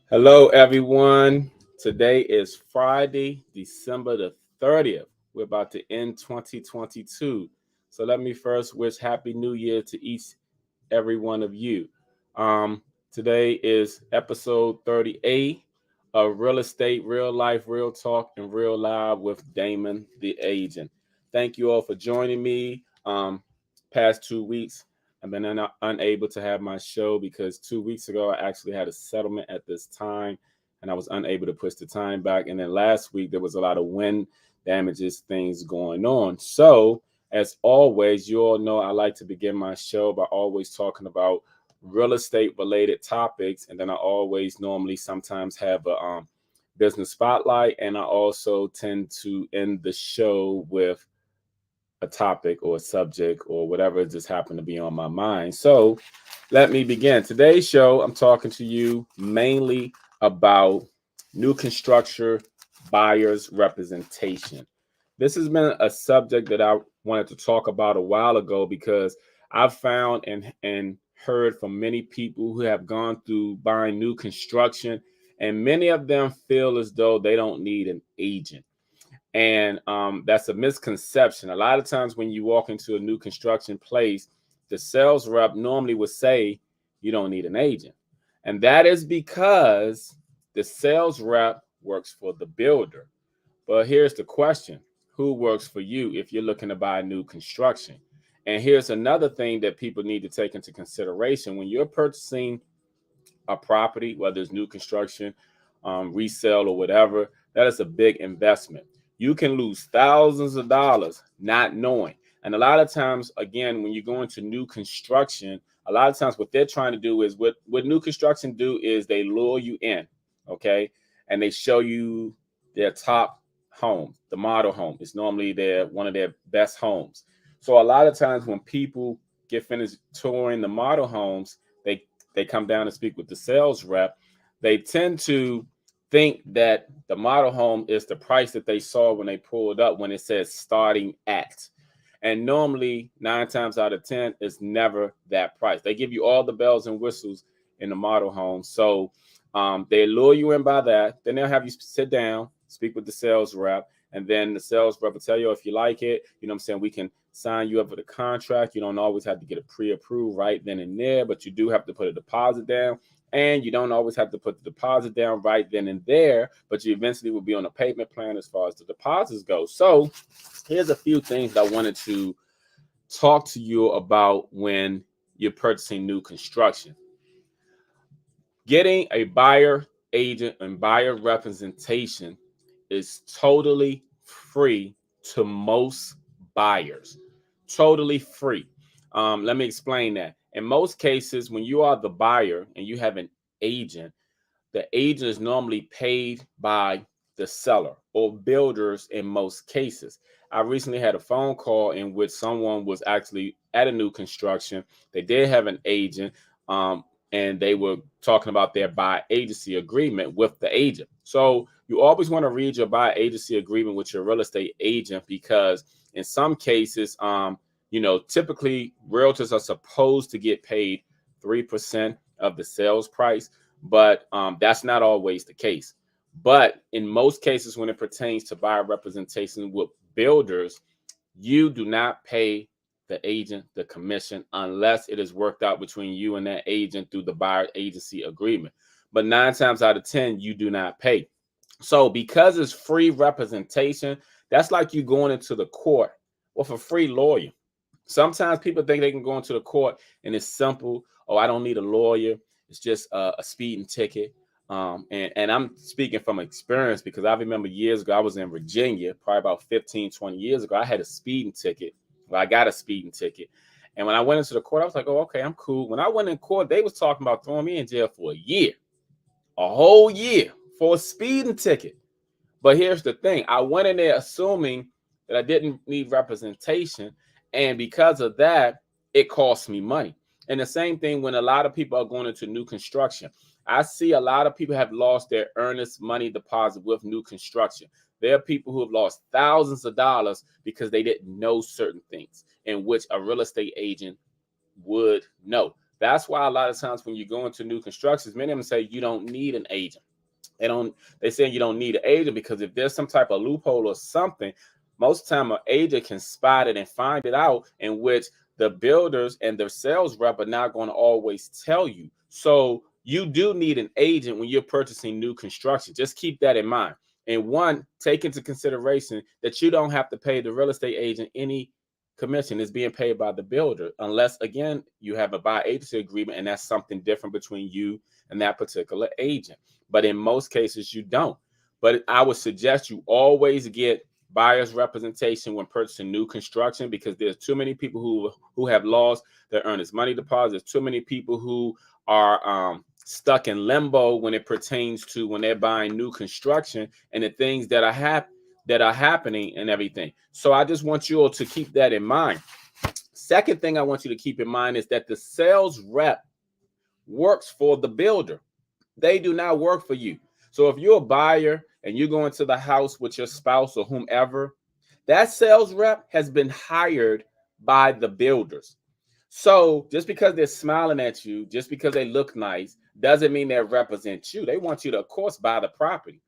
Hello, everyone. Today is Friday, December the 30th. We're about to end 2022. So let me first wish Happy New Year to each every one of you. Um, Today is episode 38 of Real Estate, Real Life, Real Talk, and Real Live with Damon the Agent. Thank you all for joining me. Past 2 weeks, I've been unable to have my show because 2 weeks ago I actually had a settlement at this time and I was unable to push the time back. And then last week there was a lot of wind damages, things going on. So, as always, you all know I like to begin my show by always talking about real estate related topics. And then I always normally sometimes have a business spotlight. And I also tend to end the show with a topic or a subject or whatever just happened to be on my mind. So let me begin. Today's show, I'm talking to you mainly about new construction buyers representation. This has been a subject that I wanted to talk about a while ago because I've found and heard from many people who have gone through buying new construction, and many of them feel as though they don't need an agent. And that's a misconception. A lot of times when you walk into a new construction place, the sales rep normally would say, you don't need an agent. And that is because the sales rep works for the builder. But here's the question: who works for you if you're looking to buy new construction? And here's another thing that people need to take into consideration when you're purchasing a property, whether it's new construction, resale, or whatever. That is a big investment. You can lose thousands of dollars not knowing. And a lot of times, again, when you go into new construction, a lot of times what they're trying to do is what new construction do is they lure you in, okay, and they show you their top home, the model home. It's normally their one of their best homes. So a lot of times when people get finished touring the model homes, they come down and speak with the sales rep. They tend to think that the model home is the price that they saw when they pulled up when it says starting at. And normally, 9 times out of 10, it's never that price. They give you all the bells and whistles in the model home. So they lure you in by that. Then they'll have you sit down, speak with the sales rep. And then the sales rep will tell you if you like it, you know what I'm saying, we can sign you up for the contract. You don't always have to get it pre-approved right then and there, but you do have to put a deposit down. And you don't always have to put the deposit down right then and there, but you eventually will be on a payment plan as far as the deposits go. So here's a few things I wanted to talk to you about when you're purchasing new construction. Getting a buyer agent and buyer representation is totally free to most buyers. Totally free. Let me explain that. In most cases, when you are the buyer and you have an agent, the agent is normally paid by the seller or builders in most cases. I recently had a phone call in which someone was actually at a new construction. They did have an agent, and they were talking about their buy agency agreement with the agent. So you always want to read your buy agency agreement with your real estate agent because in some cases, typically realtors are supposed to get paid 3% of the sales price, but that's not always the case. But in most cases, when it pertains to buyer representation with builders, you do not pay the agent the commission unless it is worked out between you and that agent through the buyer agency agreement. But 9 times out of 10, you do not pay. So because it's free representation, that's like you going into the court with a free lawyer. Sometimes people think they can go into the court and it's simple. Oh, I don't need a lawyer. It's just a speeding ticket. And I'm speaking from experience because I remember years ago, I was in Virginia, probably about 15, 20 years ago. I had a speeding ticket. Well, I got a speeding ticket. And when I went into the court, I was like, oh, okay, I'm cool. When I went in court, they was talking about throwing me in jail for a whole year for a speeding ticket. But here's the thing. I went in there assuming that I didn't need representation. And because of that, it cost me money. And the same thing when a lot of people are going into new construction. I see a lot of people have lost their earnest money deposit with new construction. There are people who have lost thousands of dollars because they didn't know certain things in which a real estate agent would know. That's why a lot of times when you go into new constructions, many of them say you don't need an agent. They say you don't need an agent because if there's some type of loophole or something, most of the time an agent can spot it and find it out, in which the builders and their sales rep are not going to always tell you. So you do need an agent when you're purchasing new construction. Just keep that in mind. And one, take into consideration that you don't have to pay the real estate agent any commission. Is being paid by the builder, unless again you have a buy agency agreement, and that's something different between you and that particular agent. But in most cases, you don't. But I would suggest you always get buyer's representation when purchasing new construction, because there's too many people who have lost their earnest money deposit. There's too many people who are stuck in limbo when it pertains to when they're buying new construction and the things that are happening and everything. So I just want you all to keep that in mind. Second thing I want you to keep in mind is that the sales rep works for the builder. They do not work for you. So if you're a buyer and you go into the house with your spouse or whomever, that sales rep has been hired by the builders. So just because they're smiling at you, just because they look nice, doesn't mean they represent you. They want you to, of course, buy the property.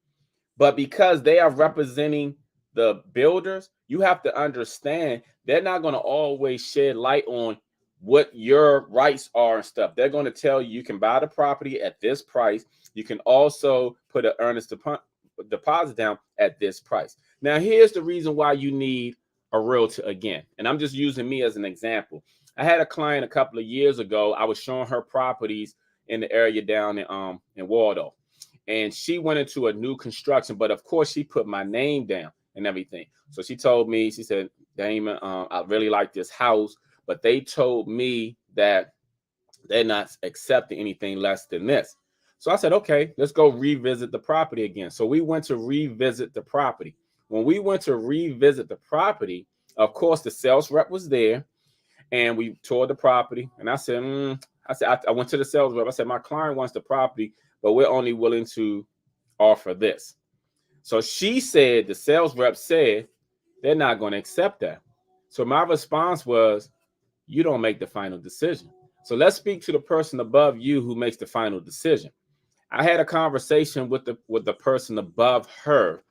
But because they are representing the builders, you have to understand they're not going to always shed light on what your rights are and stuff. They're going to tell you you can buy the property at this price. You can also put an earnest deposit down at this price. Now, here's the reason why you need a realtor again. And I'm just using me as an example. I had a client a couple of years ago. I was showing her properties in the area down in Waldorf. And she went into a new construction, but of course she put my name down and everything. So she told me, she said, Damon, I really like this house, but they told me that they're not accepting anything less than this. So I said, okay, let's go revisit the property again. So we went to revisit the property. When we went to revisit the property, of course, the sales rep was there and we toured the property. And I said, I went to the sales rep. I said, my client wants the property, but we're only willing to offer this. So she said, the sales rep said, they're not going to accept that. So my response was, you don't make the final decision. So let's speak to the person above you who makes the final decision. I had a conversation with the person above her,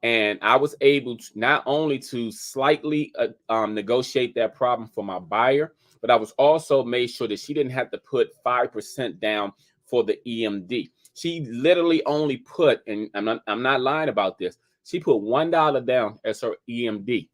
and I was able to not only to slightly negotiate that problem for my buyer, but I was also made sure that she didn't have to put 5% down for the EMD. She literally only put, and I'm not lying about this, she put $1 down as her EMD.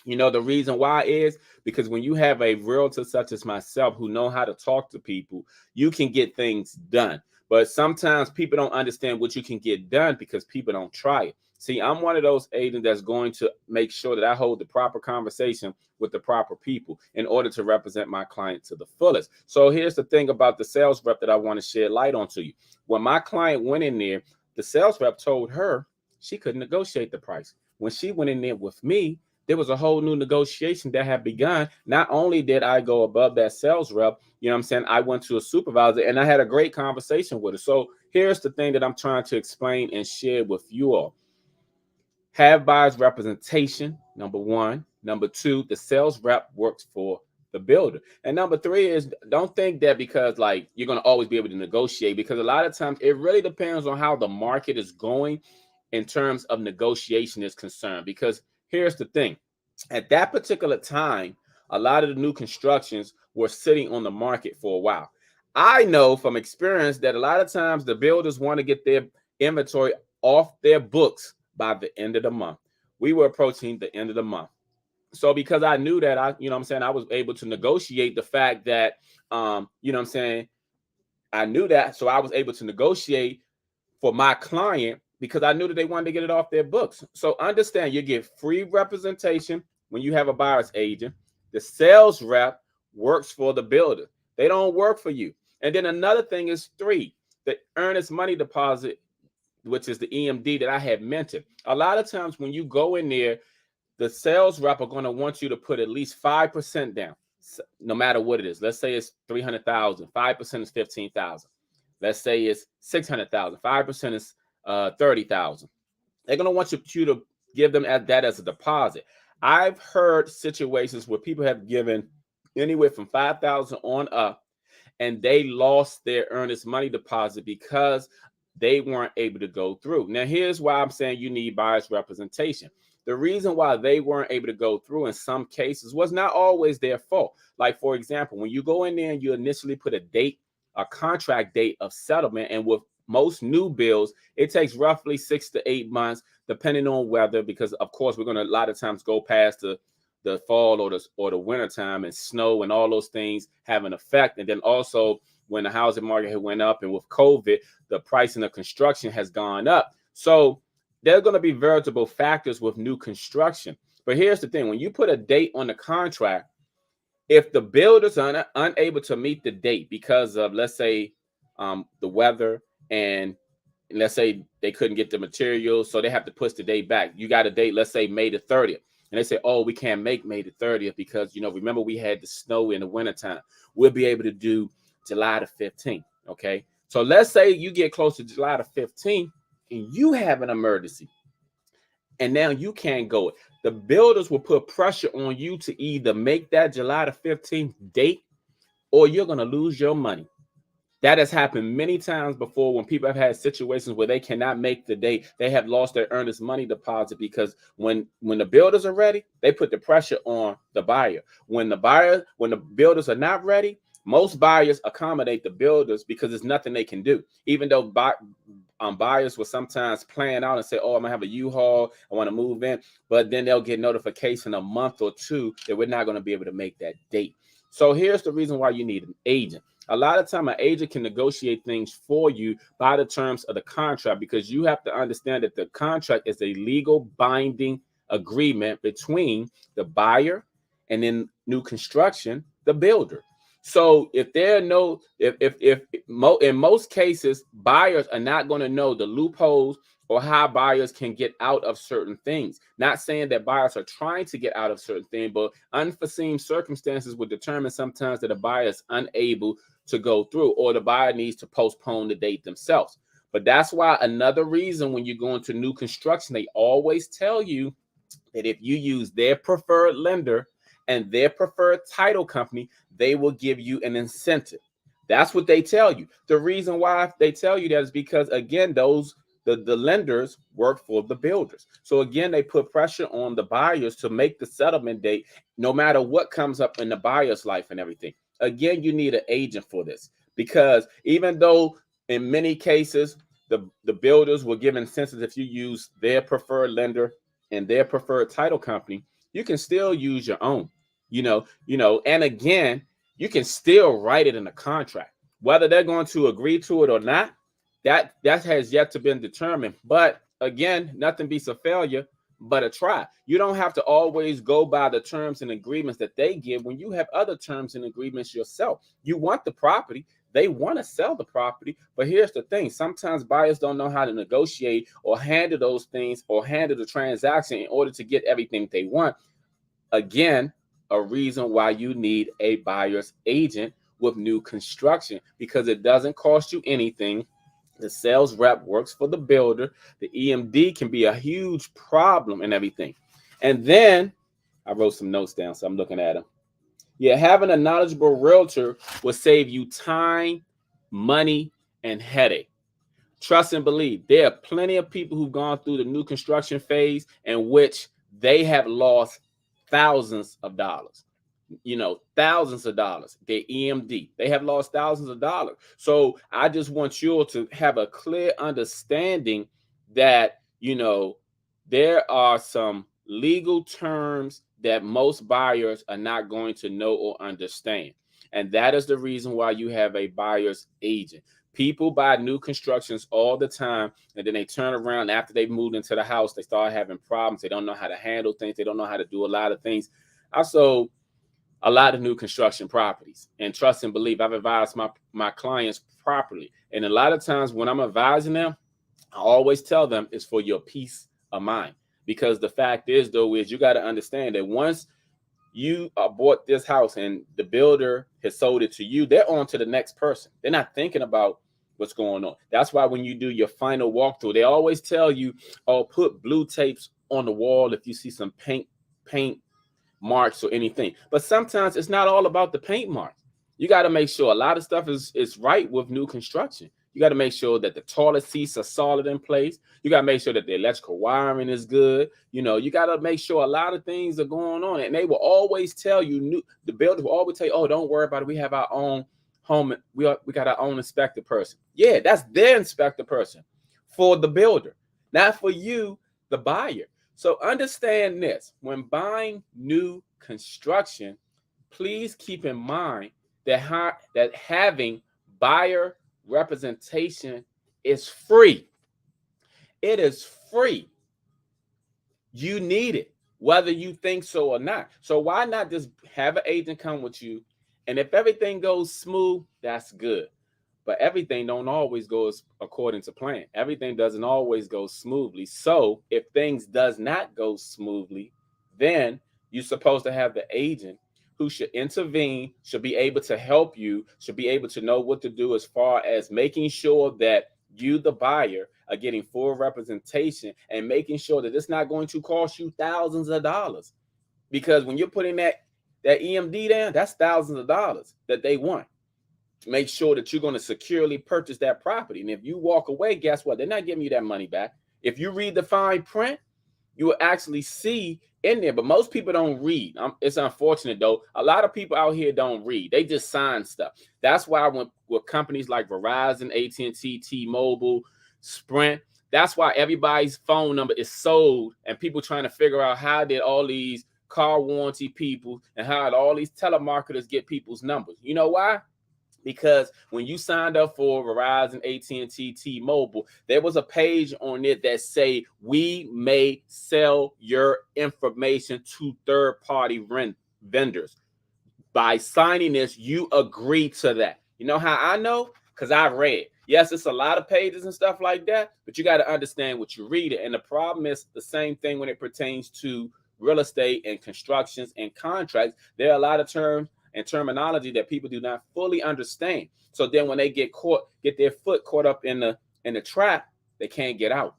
You know, the reason why is because when you have a realtor such as myself who know how to talk to people, you can get things done. But sometimes people don't understand what you can get done because people don't try it. See, I'm one of those agents that's going to make sure that I hold the proper conversation with the proper people in order to represent my client to the fullest. So here's the thing about the sales rep that I want to shed light on to you. When my client went in there, the sales rep told her she couldn't negotiate the price. When she went in there with me, there was a whole new negotiation that had begun. Not only did I go above that sales rep, you know what I'm saying, I went to a supervisor and I had a great conversation with her. So here's the thing that I'm trying to explain and share with you all. Have buyer's representation, number one. Number two, the sales rep works for the builder. And number three is, don't think that because like you're going to always be able to negotiate, because a lot of times it really depends on how the market is going in terms of negotiation is concerned. Because here's the thing. At that particular time, a lot of the new constructions were sitting on the market for a while. I know from experience that a lot of times the builders want to get their inventory off their books by the end of the month. We were approaching the end of the month. So because I knew that, I was able to negotiate the fact that, I knew that. So I was able to negotiate for my client because I knew that they wanted to get it off their books. So understand, you get free representation when you have a buyer's agent. The sales rep works for the builder. They don't work for you. And then another thing is three, the earnest money deposit, which is the EMD that I had mentioned. A lot of times when you go in there, the sales rep are going to want you to put at least 5% down, no matter what it is. Let's say it's 300,000, 5% is 15,000. Let's say it's 600,000, 5% is 30,000. They're going to want you to give them that as a deposit. I've heard situations where people have given anywhere from 5,000 on up, and they lost their earnest money deposit because they weren't able to go through. Now, here's why I'm saying you need buyer's representation. The reason why they weren't able to go through in some cases was not always their fault. Like, for example, when you go in there and you initially put a date, a contract date of settlement, and with most new bills, it takes roughly 6 to 8 months, depending on weather, because of course we're going to a lot of times go past the fall or the winter time, and snow and all those things have an effect. And then also when the housing market had went up, and with COVID, the pricing of construction has gone up. So there are going to be veritable factors with new construction. But here's the thing: when you put a date on the contract, if the builders are unable to meet the date because of, let's say, the weather, and let's say they couldn't get the materials, so they have to push the date back. You got a date, let's say May the 30th, and they say, oh, we can't make May the 30th because, remember we had the snow in the wintertime. We'll be able to do July the 15th. Okay. So let's say you get close to July the 15th and you have an emergency, and now you can't go. The builders will put pressure on you to either make that July the 15th date, or you're going to lose your money. That has happened many times before when people have had situations where they cannot make the date. They have lost their earnest money deposit because when the builders are ready, they put the pressure on the buyer. When the builders are not ready, most buyers accommodate the builders because there's nothing they can do. Even though buyers will sometimes plan out and say, oh, I'm gonna have a U-Haul, I want to move in, but then they'll get notification a month or two that we're not going to be able to make that date. So here's the reason why you need an agent. A lot of time, an agent can negotiate things for you by the terms of the contract, because you have to understand that the contract is a legal binding agreement between the buyer and in new construction, the builder. So if there are no, if in most cases, buyers are not going to know the loopholes or how buyers can get out of certain things. Not saying that buyers are trying to get out of certain things, but unforeseen circumstances will determine sometimes that a buyer is unable to go through, or the buyer needs to postpone the date themselves. But that's why another reason when you go into new construction, they always tell you that if you use their preferred lender and their preferred title company, they will give you an incentive. That's what they tell you. The reason why they tell you that is because, again, the lenders work for the builders. So again, they put pressure on the buyers to make the settlement date, no matter what comes up in the buyer's life and everything. Again, you need an agent for this, because even though in many cases the builders will give incentives if you use their preferred lender and their preferred title company, you can still use your own. And again, you can still write it in a contract. Whether they're going to agree to it or not, that has yet to be determined. But again, nothing beats a failure but a try. You don't have to always go by the terms and agreements that they give when you have other terms and agreements yourself. You want the property, they want to sell the property, but here's the thing: sometimes buyers don't know how to negotiate or handle those things or handle the transaction in order to get everything they want. Again, a reason why you need a buyer's agent with new construction, because it doesn't cost you anything. The sales rep works for the builder. The EMD can be a huge problem and everything. And then I wrote some notes down, so I'm looking at them. Yeah, having a knowledgeable realtor will save you time, money, and headache. Trust and believe. There are plenty of people who've gone through the new construction phase in which they have lost thousands of dollars. Thousands of dollars. Their EMD, they have lost thousands of dollars. So I just want you all to have a clear understanding that, there are some legal terms that most buyers are not going to know or understand. And that is the reason why you have a buyer's agent. People buy new constructions all the time, and then they turn around after they've moved into the house. They start having problems. They don't know how to handle things. They don't know how to do a lot of things. I sold a lot of new construction properties, and trust and believe, I've advised my clients properly. And a lot of times when I'm advising them, I always tell them it's for your peace of mind, because the fact is, though, is you got to understand that once you bought this house and the builder has sold it to you, they're on to the next person. They're not thinking about what's going on. That's why when you do your final walkthrough, they always tell you, oh, put blue tapes on the wall if you see some paint marks or anything. But sometimes it's not all about the paint marks. You got to make sure a lot of stuff is right with new construction. You got to make sure that the toilet seats are solid in place. You got to make sure that the electrical wiring is good. You got to make sure a lot of things are going on. And they will always tell you, the builder will always tell you, oh, don't worry about it. We have our own home. We got our own inspector person. Yeah, that's their inspector person for the builder, not for you, the buyer. So understand this: when buying new construction, please keep in mind that having buyer representation is free. It is free. You need it, whether you think so or not. So why not just have an agent come with you? And if everything goes smooth, that's good. But everything don't always go according to plan. Everything doesn't always go smoothly. So if things does not go smoothly, then you're supposed to have the agent who should intervene, should be able to help you, should be able to know what to do as far as making sure that you, the buyer, are getting full representation and making sure that it's not going to cost you thousands of dollars. Because when you're putting that EMD down, that's thousands of dollars that they want to make sure that you're going to securely purchase that property. And if you walk away, guess what? They're not giving you that money back. If you read the fine print, you will actually see in there, but most people don't read. It's unfortunate though. A lot of people out here don't read. They just sign stuff. That's why with companies like Verizon, AT&T, T-Mobile, Sprint, that's why everybody's phone number is sold, and people trying to figure out how did all these car warranty people and how did all these telemarketers get people's numbers. You know why? Because when you signed up for Verizon, AT&T, T-Mobile, there was a page on it that say, we may sell your information to third-party vendors. By signing this, you agree to that. You know how I know? Because I read. Yes, it's a lot of pages and stuff like that, but you got to understand what you read. And the problem is the same thing when it pertains to real estate and constructions and contracts. There are a lot of terms and terminology that people do not fully understand. So then when they get their foot caught up in the trap, they can't get out.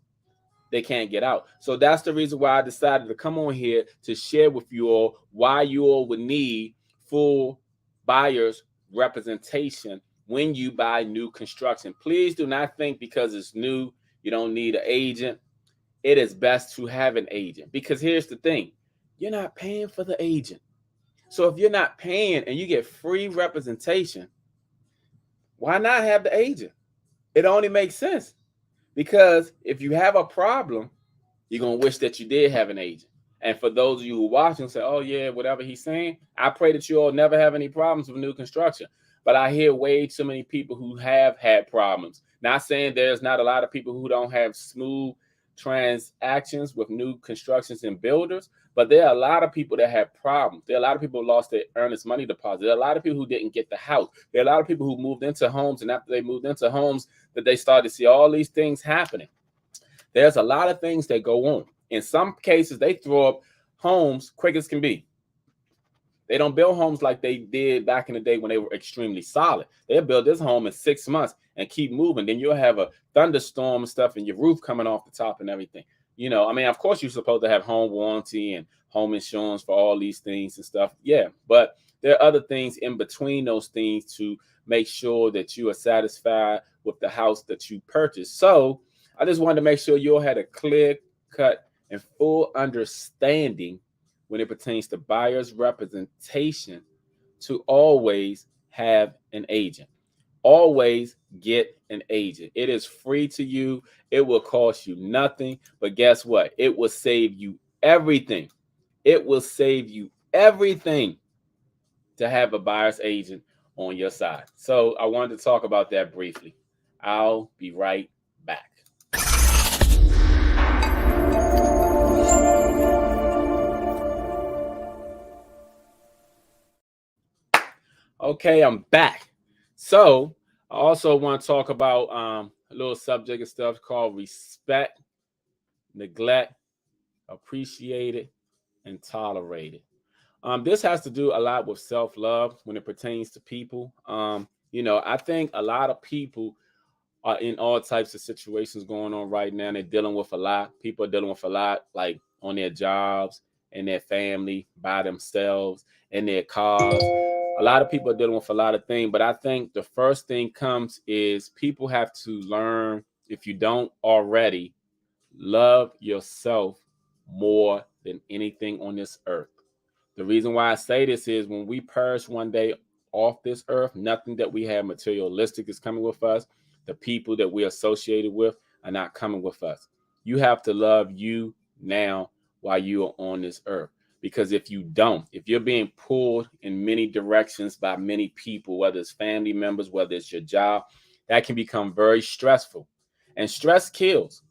They can't get out. So that's the reason why I decided to come on here to share with you all why you all would need full buyer's representation when you buy new construction. Please do not think because it's new, you don't need an agent. It is best to have an agent, because here's the thing: you're not paying for the agent. So if you're not paying and you get free representation, why not have the agent? It only makes sense, because if you have a problem, you're going to wish that you did have an agent. And for those of you who watch and say, oh yeah, whatever he's saying, I pray that you all never have any problems with new construction. But I hear way too many people who have had problems. Not saying there's not a lot of people who don't have smooth transactions with new constructions and builders, but there are a lot of people that have problems. There are a lot of people who lost their earnest money deposit. There are a lot of people who didn't get the house. There are a lot of people who moved into homes, and after they moved into homes, that they started to see all these things happening. There's a lot of things that go on. In some cases, they throw up homes quick as can be. They don't build homes like they did back in the day when they were extremely solid. They'll build this home in 6 months and keep moving. Then you'll have a thunderstorm and stuff and your roof coming off the top and everything. Of course, you're supposed to have home warranty and home insurance for all these things and stuff. Yeah, but there are other things in between those things to make sure that you are satisfied with the house that you purchased. So I just wanted to make sure you all had a clear cut and full understanding when it pertains to buyer's representation, to always have an agent. Always get an agent. It is free to you. It will cost you nothing. But guess what? It will save you everything. It will save you everything to have a buyer's agent on your side. So I wanted to talk about that briefly. I'll be right back. Okay, I'm back. So I also want to talk about a little subject and stuff called respect, neglect, appreciated, and tolerated. This has to do a lot with self-love when it pertains to people. I think a lot of people are in all types of situations going on right now. They're dealing with a lot. People are dealing with a lot, like on their jobs, in their family, by themselves, in their cars. A lot of people are dealing with a lot of things, but I think the first thing comes is people have to learn, if you don't already, love yourself more than anything on this earth. The reason why I say this is when we perish one day off this earth, nothing that we have materialistic is coming with us. The people that we're associated with are not coming with us. You have to love you now while you are on this earth. Because if you don't, if you're being pulled in many directions by many people, whether it's family members, whether it's your job, that can become very stressful. And stress kills.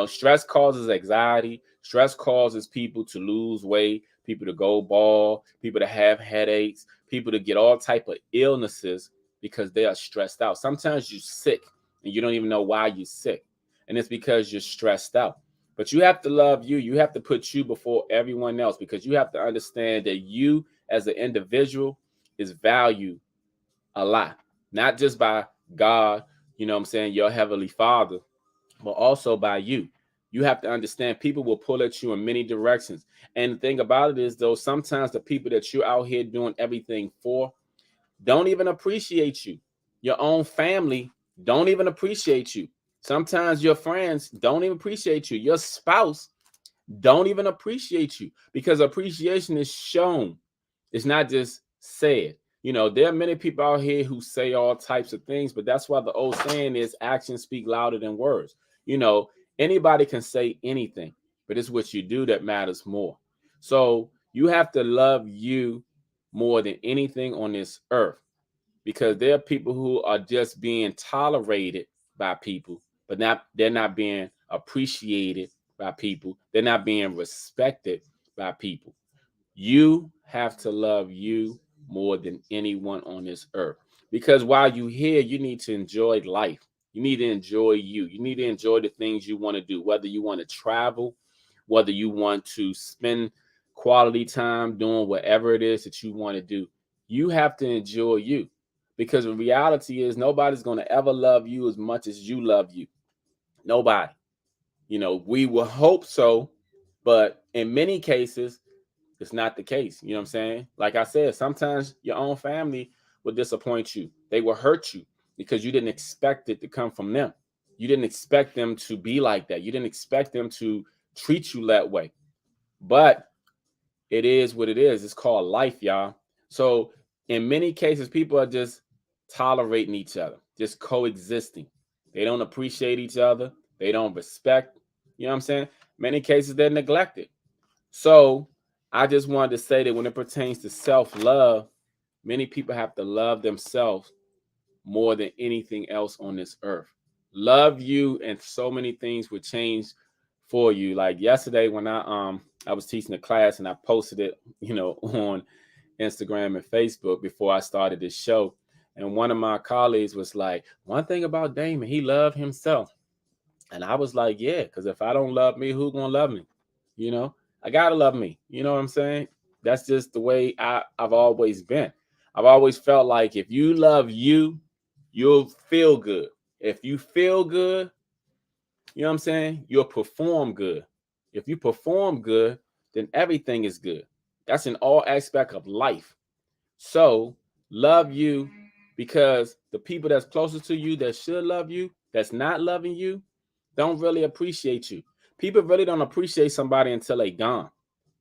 Stress causes anxiety. Stress causes people to lose weight, people to go bald, people to have headaches, people to get all type of illnesses because they are stressed out. Sometimes you're sick and you don't even know why you're sick. And it's because you're stressed out. But you have to love you. You have to put you before everyone else because you have to understand that you as an individual is valued a lot, not just by God, your heavenly Father, but also by you. You have to understand people will pull at you in many directions. And the thing about it is, though, sometimes the people that you're out here doing everything for don't even appreciate you. Your own family don't even appreciate you. Sometimes your friends don't even appreciate you. Your spouse don't even appreciate you because appreciation is shown. It's not just said. There are many people out here who say all types of things, but that's why the old saying is actions speak louder than words. Anybody can say anything, but it's what you do that matters more. So you have to love you more than anything on this earth because there are people who are just being tolerated by people, but they're not being appreciated by people. They're not being respected by people. You have to love you more than anyone on this earth. Because while you're here, you need to enjoy life. You need to enjoy you. You need to enjoy the things you want to do, whether you want to travel, whether you want to spend quality time doing whatever it is that you want to do. You have to enjoy you. Because the reality is nobody's going to ever love you as much as you love you. Nobody. We will hope so, but in many cases, it's not the case. You know what I'm saying? Like I said, sometimes your own family will disappoint you. They will hurt you because you didn't expect it to come from them. You didn't expect them to be like that. You didn't expect them to treat you that way. But it is what it is. It's called life, y'all. So in many cases, people are just tolerating each other, just coexisting. They don't appreciate each other. They don't respect. You know what I'm saying? Many cases, they're neglected. So I just wanted to say that when it pertains to self-love, many people have to love themselves more than anything else on this earth. Love you, and so many things would change for you. Like yesterday when I was teaching a class and I posted it, on Instagram and Facebook before I started this show. And one of my colleagues was like, one thing about Damon, he loved himself. And I was like, yeah, because if I don't love me, who gonna love me? You know, I gotta love me. You know what I'm saying? That's just the way I've always been. I've always felt like if you love you, you'll feel good. If you feel good, you know what I'm saying? You'll perform good. If you perform good, then everything is good. That's in all aspect of life. So love you because the people that's closest to you that should love you, that's not loving you, don't really appreciate you. People really don't appreciate somebody until they gone.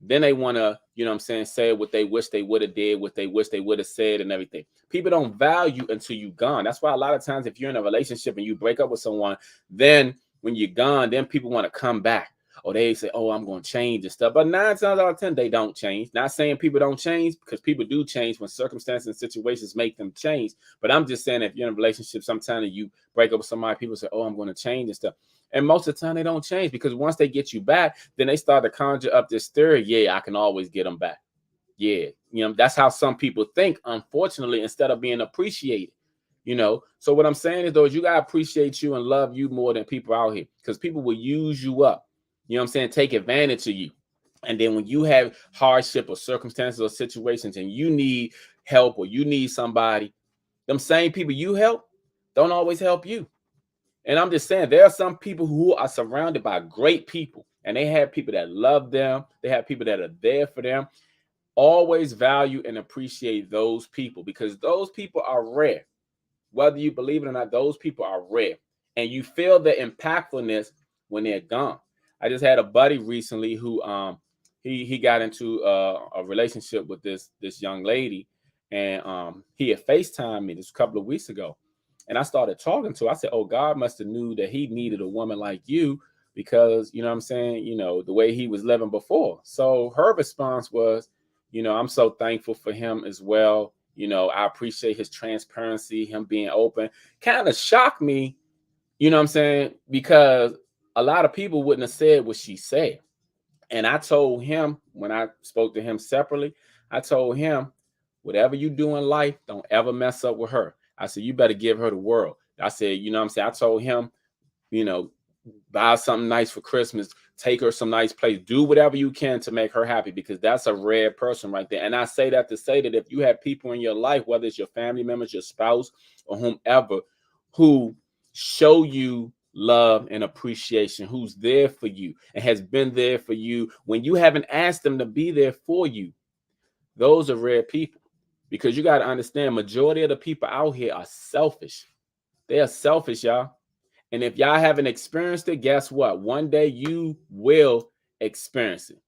Then they want to, you know what I'm saying, say what they wish they would have did, what they wish they would have said and everything. People don't value until you gone. That's why a lot of times if you're in a relationship and you break up with someone, then when you're gone, then people want to come back. Or they say, oh, I'm going to change and stuff. But 9 times out of 10, they don't change. Not saying people don't change because people do change when circumstances and situations make them change. But I'm just saying if you're in a relationship, sometimes you break up with somebody, people say, oh, I'm going to change and stuff. And most of the time they don't change because once they get you back, then they start to conjure up this theory. Yeah, I can always get them back. Yeah. That's how some people think, unfortunately, instead of being appreciated. So what I'm saying is, though, is you got to appreciate you and love you more than people out here because people will use you up. You know what I'm saying? Take advantage of you. And then when you have hardship or circumstances or situations and you need help or you need somebody, them same people you help don't always help you. And I'm just saying there are some people who are surrounded by great people and they have people that love them. They have people that are there for them. Always value and appreciate those people because those people are rare. Whether you believe it or not, those people are rare. And you feel the impactfulness when they're gone. I just had a buddy recently who he got into a relationship with this young lady, and he had FaceTimed me this a couple of weeks ago. And I started talking to her. I said, "Oh, God must have knew that he needed a woman like you because, you know what I'm saying, the way he was living before." So her response was, "I'm so thankful for him as well. I appreciate his transparency, him being open." Kind of shocked me, what I'm saying, because a lot of people wouldn't have said what she said. And I told him when I spoke to him separately, I told him, whatever you do in life, don't ever mess up with her. I said, you better give her the world. I said, what I'm saying, I told him, you know, buy something nice for Christmas, take her some nice place, do whatever you can to make her happy because that's a rare person right there. And I say that to say that if you have people in your life, whether it's your family members, your spouse, or whomever, who show you love and appreciation, who's there for you and has been there for you when you haven't asked them to be there for you, those are rare people. Because you got to understand, majority of the people out here are selfish. They are selfish, y'all. And if y'all haven't experienced it, guess what? One day you will experience it.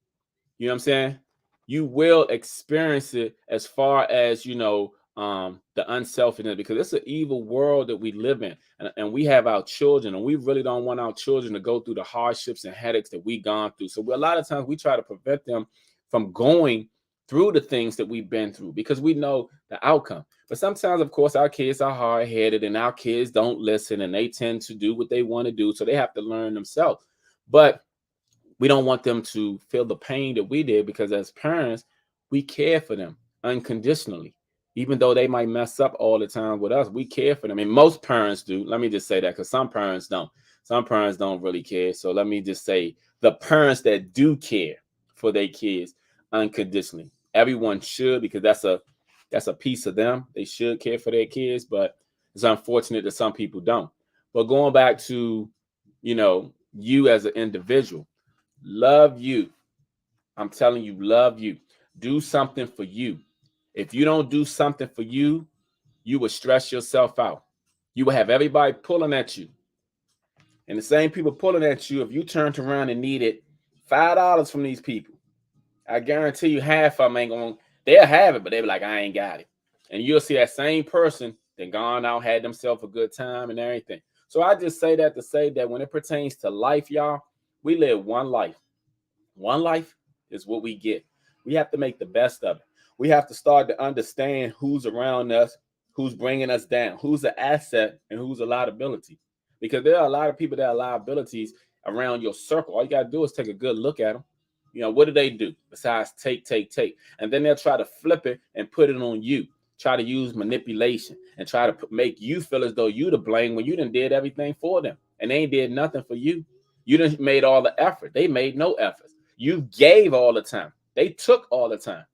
You know what I'm saying? You will experience it as far as, the unselfishness, because it's an evil world that we live in. And we have our children, and we really don't want our children to go through the hardships and headaches that we've gone through. So a lot of times we try to prevent them from going through the things that we've been through because we know the outcome. But sometimes, of course, our kids are hard headed and our kids don't listen and they tend to do what they want to do. So they have to learn themselves. But we don't want them to feel the pain that we did because as parents, we care for them unconditionally. Even though they might mess up all the time with us, we care for them. And most parents do. Let me just say that because some parents don't. Some parents don't really care. So let me just say the parents that do care for their kids unconditionally. Everyone should because that's a piece of them. They should care for their kids, but it's unfortunate that some people don't. But going back to, you as an individual, love you. I'm telling you, love you. Do something for you. If you don't do something for you, you will stress yourself out. You will have everybody pulling at you. And the same people pulling at you, if you turned around and needed $5 from these people, I guarantee you half of them ain't going, they'll have it, but they'll be like, I ain't got it. And you'll see that same person then gone out, had themselves a good time and everything. So I just say that to say that when it pertains to life, y'all, we live one life. One life is what we get. We have to make the best of it. We have to start to understand who's around us, who's bringing us down, who's an asset and who's a liability. Because there are a lot of people that are liabilities around your circle. All you got to do is take a good look at them. What do they do besides take? And then they'll try to flip it and put it on you. Try to use manipulation and try to make you feel as though you to blame when you done did everything for them. And they ain't did nothing for you. You done made all the effort. They made no effort. You gave all the time. They took all the time.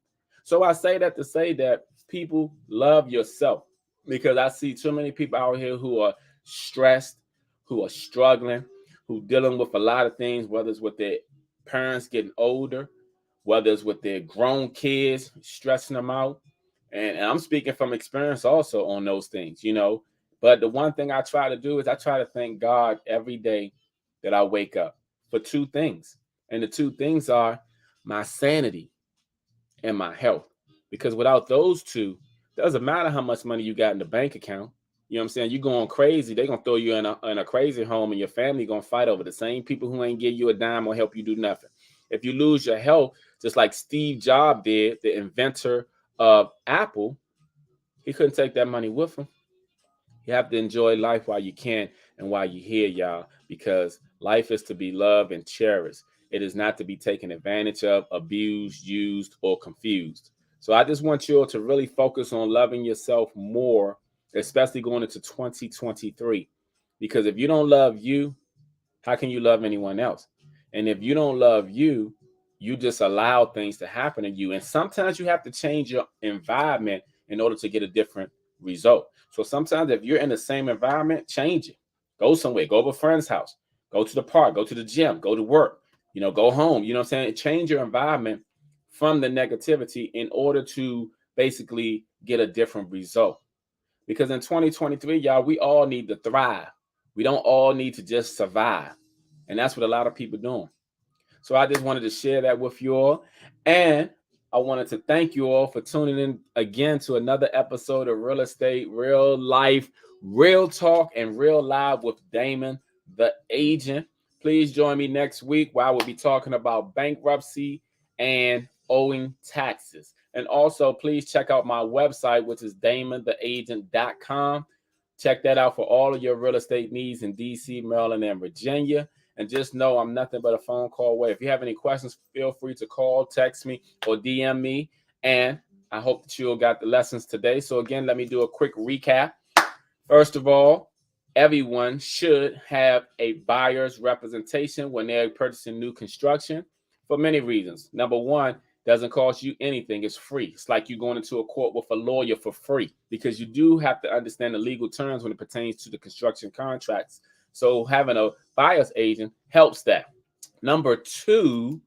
So I say that to say that people, love yourself, because I see too many people out here who are stressed, who are struggling, who dealing with a lot of things, whether it's with their parents getting older, whether it's with their grown kids stressing them out. And I'm speaking from experience also on those things. But the one thing I try to do is I try to thank God every day that I wake up for two things. And the two things are my sanity and my health. Because without those two, doesn't matter how much money you got in the bank account. You know what I'm saying? You're going crazy. They're going to throw you in a crazy home and your family going to fight over the same people who ain't give you a dime or help you do nothing. If you lose your health, just like Steve Jobs did, the inventor of Apple, he couldn't take that money with him. You have to enjoy life while you can and while you're here, y'all, because life is to be loved and cherished. It is not to be taken advantage of, abused, used, or confused. So I just want you all to really focus on loving yourself more, especially going into 2023. Because if you don't love you, how can you love anyone else? And if you don't love you, you just allow things to happen to you. And sometimes you have to change your environment in order to get a different result. So sometimes if you're in the same environment, change it. Go somewhere, go to a friend's house, go to the park, go to the gym, go to work, go home. You know what I'm saying? Change your environment from the negativity in order to basically get a different result. Because in 2023, y'all, we all need to thrive. We don't all need to just survive. And that's what a lot of people are doing. So I just wanted to share that with you all. And I wanted to thank you all for tuning in again to another episode of Real Estate, Real Life, Real Talk, and Real Live with Damon, the agent. Please join me next week where I will be talking about bankruptcy and owing taxes. And also, please check out my website, which is damontheagent.com. Check that out for all of your real estate needs in DC, Maryland, and Virginia. And just know I'm nothing but a phone call away. If you have any questions, feel free to call, text me, or DM me. And I hope that you all got the lessons today. So again, let me do a quick recap. First of all, everyone should have a buyer's representation when they're purchasing new construction for many reasons. Number one, doesn't cost you anything. It's free. It's like you going into a court with a lawyer for free, because you do have to understand the legal terms when it pertains to the construction contracts. So having a buyer's agent helps that. Number two,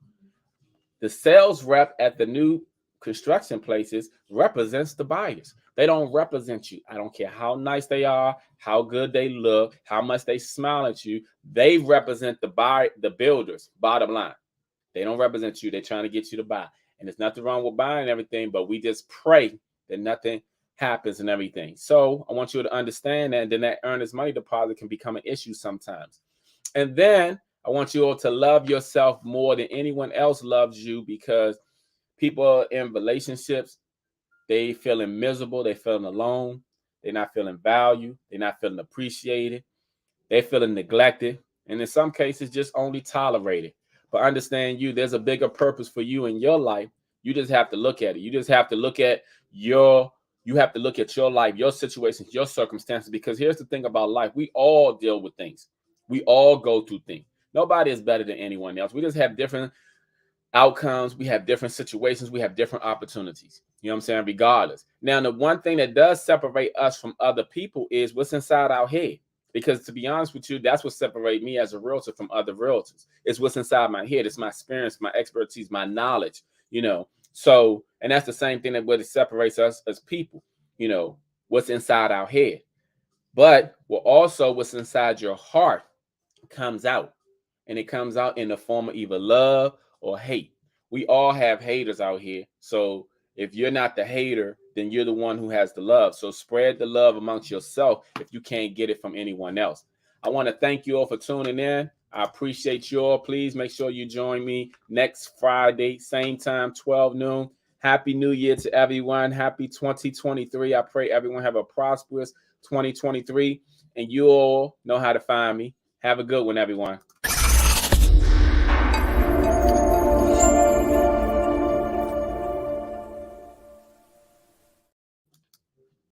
the sales rep at the new construction places represents the buyers. They don't represent you. I don't care how nice they are, how good they look, how much they smile at you. They represent the builders, bottom line. They don't represent you. They're trying to get you to buy. And there's nothing wrong with buying everything, but we just pray that nothing happens and everything. So I want you to understand that, and then that earnest money deposit can become an issue sometimes. And then I want you all to love yourself more than anyone else loves you, because people in relationships, they feeling miserable, they feeling alone, they're not feeling valued, they're not feeling appreciated, they're feeling neglected, and in some cases just only tolerated. But understand there's a bigger purpose for you in your life. You just have to look at it. You just have to look at your life, your situations, your circumstances. Because here's the thing about life. We all deal with things. We all go through things. Nobody is better than anyone else. We just have different outcomes. We have different situations. We have different opportunities. You know what I'm saying? Regardless. Now, the one thing that does separate us from other people is what's inside our head. Because to be honest with you, that's what separates me as a realtor from other realtors. It's what's inside my head. It's my experience, my expertise, my knowledge, So, and that's the same thing that what separates us as people, what's inside our head. But also what's inside your heart comes out. And it comes out in the form of either love or hate. We all have haters out here. So if you're not the hater, then you're the one who has the love. So spread the love amongst yourself if you can't get it from anyone else. I want to thank you all for tuning in. I appreciate you all. Please make sure you join me next Friday, same time, 12 noon. Happy New Year to everyone. Happy 2023. I pray everyone have a prosperous 2023. And you all know how to find me. Have a good one, everyone.